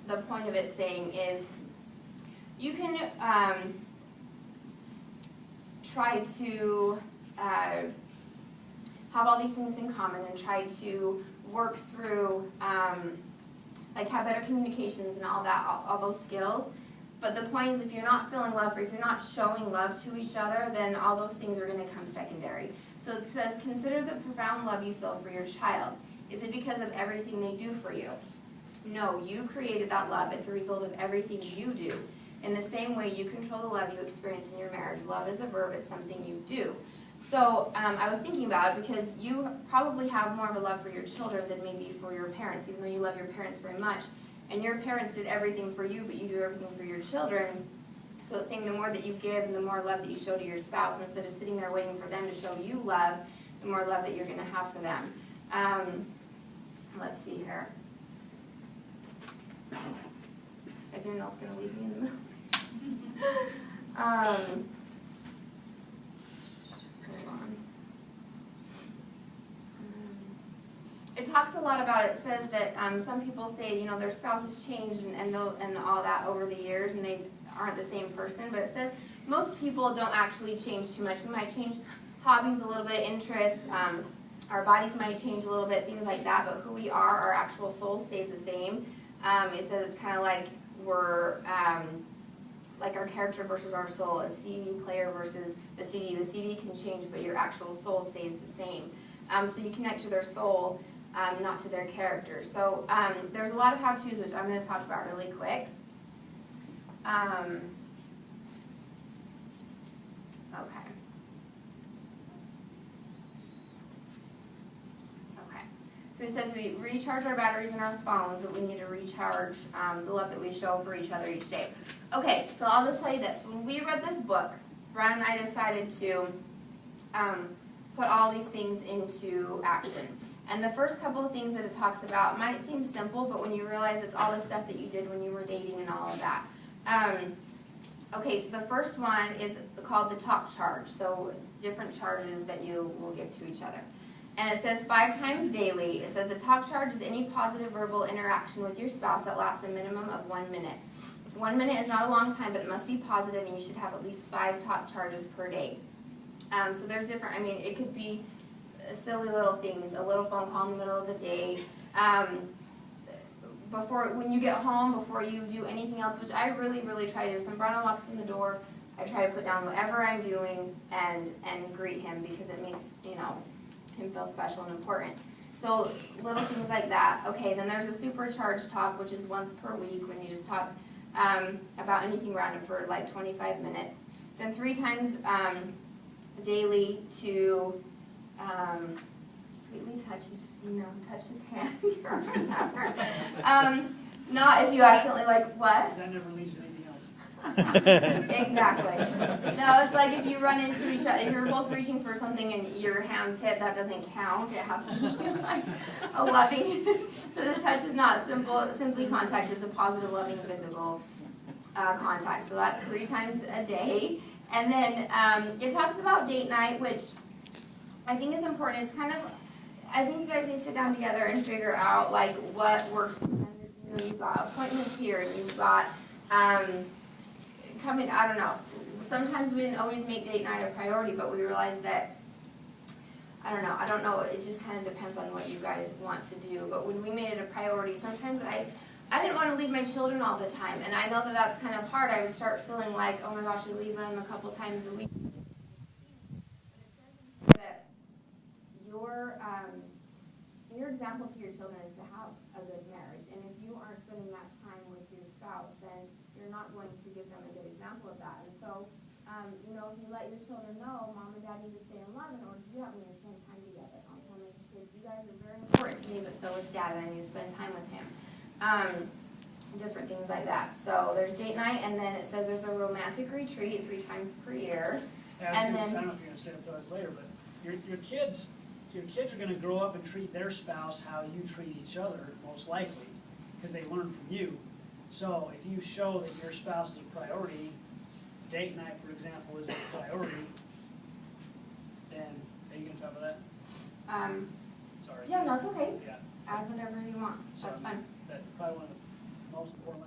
the point of it saying is you can try to have all these things in common and try to work through, like have better communications and all that, all those skills. But the point is, if you're not feeling love, or if you're not showing love to each other, then all those things are going to come secondary. So it says, consider the profound love you feel for your child. Is it because of everything they do for you? No, you created that love. It's a result of everything you do. In the same way, you control the love you experience in your marriage. Love is a verb. It's something you do. So I was thinking about it because you probably have more of a love for your children than maybe for your parents, even though you love your parents very much. And your parents did everything for you, but you do everything for your children. So it's saying the more that you give and the more love that you show to your spouse, instead of sitting there waiting for them to show you love, the more love that you're going to have for them. Let's see here. Is your notes going to leave me in the middle? Hold on. It talks a lot about, it says that some people say, you know, their spouse has changed and all that over the years and they aren't the same person, but it says most people don't actually change too much. We might change hobbies a little bit, interests, our bodies might change a little bit, things like that, but who we are, our actual soul stays the same. It says it's kind of like we're, like our character versus our soul, a CD player versus the CD. The CD can change, but your actual soul stays the same. So you connect to their soul, not to their character. So there's a lot of how-tos, which I'm going to talk about really quick. So he says we recharge our batteries in our phones, but we need to recharge the love that we show for each other each day. Okay, so I'll just tell you this. When we read this book, Brian and I decided to put all these things into action. And the first couple of things that it talks about might seem simple, but when you realize it's all the stuff that you did when you were dating and all of that. Okay, so the first one is called the talk charge. So different charges that you will give to each other. And it says 5 times daily. It says a talk charge is any positive verbal interaction with your spouse that lasts a minimum of 1 minute. 1 minute is not a long time, but it must be positive, and you should have at least 5 talk charges per day. So there's different, I mean, it could be silly little things, a little phone call in the middle of the day, when you get home, before you do anything else, which I really, really try to do. So when Brian walks in the door, I try to put down whatever I'm doing and greet him, because it makes, you know, him feel special and important. So little things like that. Okay, then there's a supercharged talk, which is once per week, when you just talk about anything random for like 25 minutes. Then 3 times daily to sweetly touch his hand. Not if you accidentally, like, what? That never leaves anything else. Exactly. No, it's like if you run into each other, if you're both reaching for something and your hands hit, that doesn't count. It has to be like a loving. So the touch is not simply contact. It's a positive, loving, physical contact. So that's 3 times a day. And then it talks about date night, which I think is important. It's kind of, I think you guys need to sit down together and figure out like what works. You know, you've got appointments here, and you've got coming. I don't know. Sometimes we didn't always make date night a priority, but we realized that, I don't know. It just kind of depends on what you guys want to do. But when we made it a priority, sometimes I didn't want to leave my children all the time, and I know that that's kind of hard. I would start feeling like, oh my gosh, I leave them a couple times a week. That your example to your children is to have a good marriage, and if you aren't spending that time with your spouse, then you're not going to give them a good example of that. And so, you know, if you let your children know, Mom and Dad need to stay in love in order to do that, we need to spend time together. I'll tell my kids, you guys are very important to me, but so is Dad, and I need to spend time with him. Different things like that. So there's date night, and then it says there's a romantic retreat 3 times per year. Yeah, I don't know if you're going to say it to us later, but your kids are going to grow up and treat their spouse how you treat each other, most likely, because they learn from you. So if you show that your spouse is a priority, date night, for example, is a priority, then are you going to talk about that? Sorry. Yeah, no, it's okay. Yeah. Add whatever you want. So That's fine. That's probably one of the most important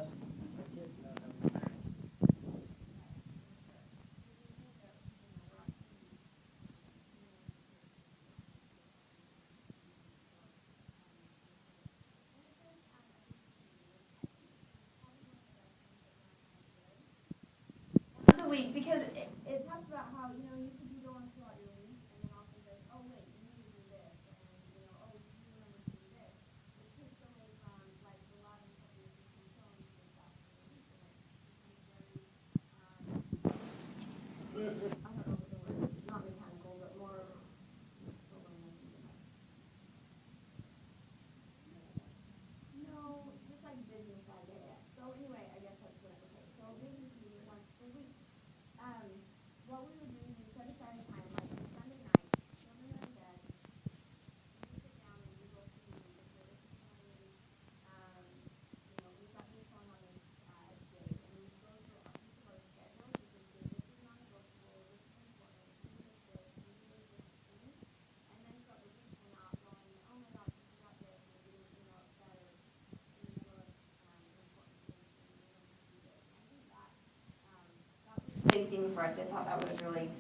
for us. I thought that was really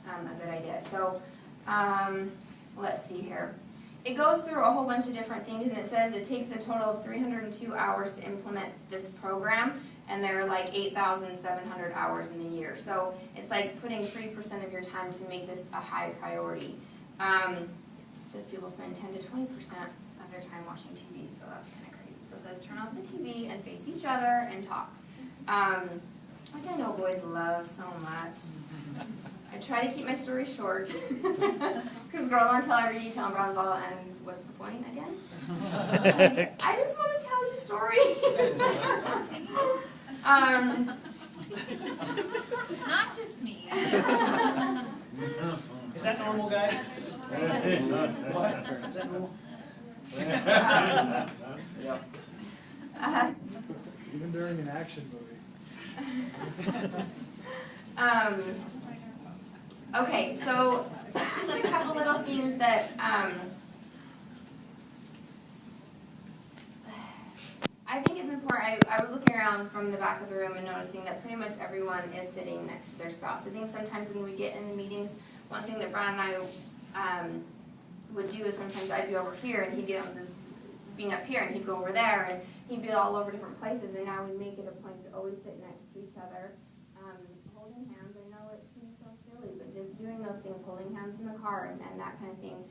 a good idea. So let's see here. It goes through a whole bunch of different things, and it says it takes a total of 302 hours to implement this program, and there are like 8,700 hours in the year. So it's like putting 3% of your time to make this a high priority. It says people spend 10 to 20% of their time watching TV, so that's kind of crazy. So it says turn off the TV and face each other and talk, which I know boys love so much. I try to keep my stories short, because girl don't tell every detail and Brown's all, and what's the point again? Like, I just want to tell you stories. It's not just me. Is that normal, guys? What? Is that normal? Even during an action movie. Okay, so just a couple little things that I think it's important. I was looking around from the back of the room and noticing that pretty much everyone is sitting next to their spouse. I think sometimes when we get in the meetings, one thing that Brian and I would do is sometimes I'd be over here and he'd be on this, being up here, and he'd go over there, and he'd be all over different places. And now we make it a point to always sit next to each other, holding hands. I know it seems so silly, but just doing those things, holding hands in the car and that kind of thing.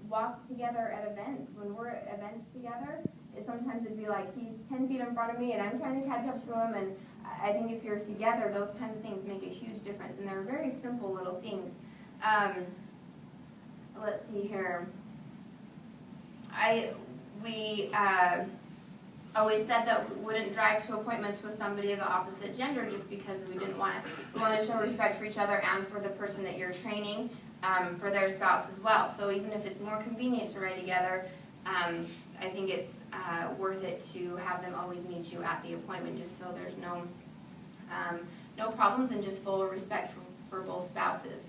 Walk together at events. When we're at events together, sometimes it'd be like he's 10 feet in front of me and I'm trying to catch up to him, and I think if you're together, those kinds of things make a huge difference, and they're very simple little things. Let's see here. We always said that we wouldn't drive to appointments with somebody of the opposite gender just because we didn't want to. We want to show respect for each other and for the person that you're training, for their spouse as well. So even if it's more convenient to ride together, I think it's worth it to have them always meet you at the appointment, just so there's no problems and just full respect for both spouses.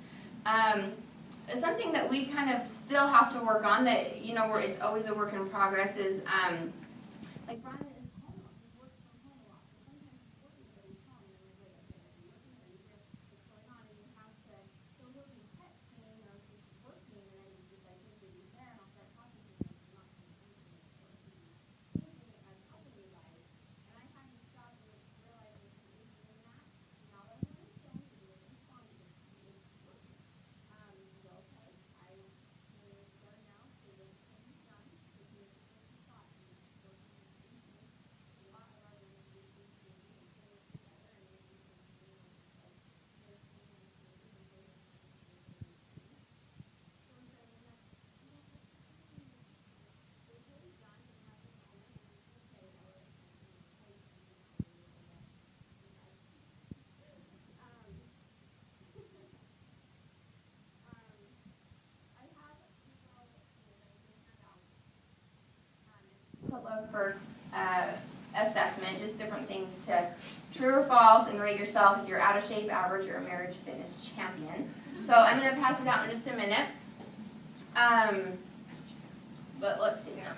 Something that we kind of still have to work on, that, you know, where it's always a work in progress, is like Brian is home. He works from home a lot. So sometimes he's working, but he's home, and we're like, okay, are you working? Are you here? What's going on? And you have to, so he'll be texting, you know, he's working, and then he's just like, hey, he's there, and I'll start talking to him, and I'm not going to answer him, or he's thinking that I'm helping you guys. And I had to stop and realize that he was doing that. Now that I'm on his phone, he was responding to me. He was working. So, okay, I will start now, so when he's done, if he has a thought, he's working. A lot of our businesses do things together, and we do things like there's things and so we're saying that they're really done and have this moment, and it's okay, or of first assessment, just different things to true or false, and rate yourself if you're out of shape, average, or a marriage fitness champion. So I'm going to pass it out in just a minute. But let's see here.